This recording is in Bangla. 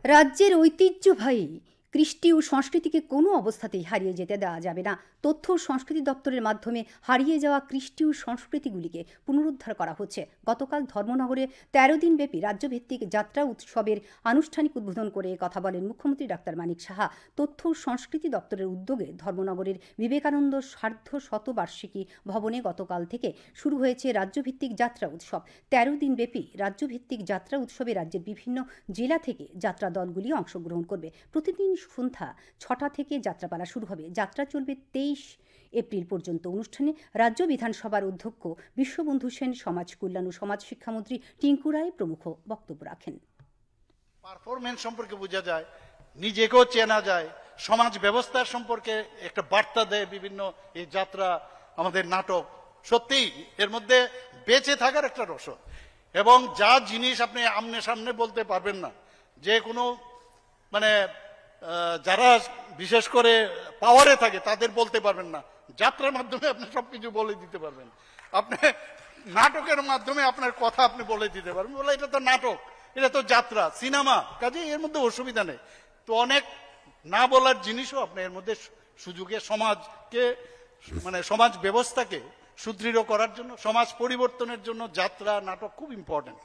রাজ্যের ঐতিহ্যবাহী কৃষ্টি ও সংস্কৃতিকে কোনো অবস্থাতেই হারিয়ে যেতে দেওয়া যাবে না। তথ্য ও সংস্কৃতি দপ্তরের মাধ্যমে হারিয়ে যাওয়া কৃষ্টি ও সংস্কৃতিগুলিকে পুনরুদ্ধার করা হচ্ছে। গতকাল ধর্মনগরে ১৩ দিনব্যাপী রাজ্যভিত্তিক যাত্রা উৎসবের আনুষ্ঠানিক উদ্বোধন করে কথা বলেন মুখ্যমন্ত্রী ডাক্তার মানিক সাহা। তথ্য ও সংস্কৃতি দপ্তরের উদ্যোগে ধর্মনগরের বিবেকানন্দ সার্ধ শতবার্ষিকী ভবনে গতকাল থেকে শুরু হয়েছে রাজ্যভিত্তিক যাত্রা উৎসব। ১৩ দিনব্যাপী রাজ্যভিত্তিক যাত্রা উৎসবে রাজ্যের বিভিন্ন জেলা থেকে যাত্রা দলগুলি অংশগ্রহণ করবে। প্রতিদিন সন্ধ্যা ৬টা থেকে যাত্রাপালা শুরু হবে। যাত্রা চলবে ২৩ এপ্রিল পর্যন্ত। অনুষ্ঠানে রাজ্য বিধানসভার অধ্যক্ষ বিশ্ববন্ধু সেন, সমাজ কল্যাণ ও সমাজ শিক্ষামন্ত্রী টিঙ্কু রায় প্রমুখ বক্তব্য রাখেন। পারফরমেন্স সম্পর্কে বোঝা যায়, নিজেকেও চেনা যায়, সমাজ ব্যবস্থার সম্পর্কে একটা বার্তা দেয় বিভিন্ন এই যাত্রা, আমাদের নাটক। সত্যিই এর মধ্যে বেঁচে থাকার একটা রসদ, এবং যা জিনিস আপনি আমনে সামনে বলতে পারবেন না, যে কোনো মানে যারা বিশেষ করে পাওয়ারে থাকে তাদের বলতে পারবেন না, যাত্রার মাধ্যমে আপনি সবকিছু বলে দিতে পারবেন। আপনি নাটকের মাধ্যমে আপনার কথা আপনি বলে দিতে পারবেন, বলে এটা তো নাটক, এটা তো যাত্রা, সিনেমা, কাজে এর মধ্যে অসুবিধা নেই। তো অনেক না বলার জিনিসও আপনি এর মধ্যে সুযোগে সমাজকে মানে সমাজ ব্যবস্থাকে সুদৃঢ় করার জন্য, সমাজ পরিবর্তনের জন্য যাত্রা নাটক খুব ইম্পর্টেন্ট।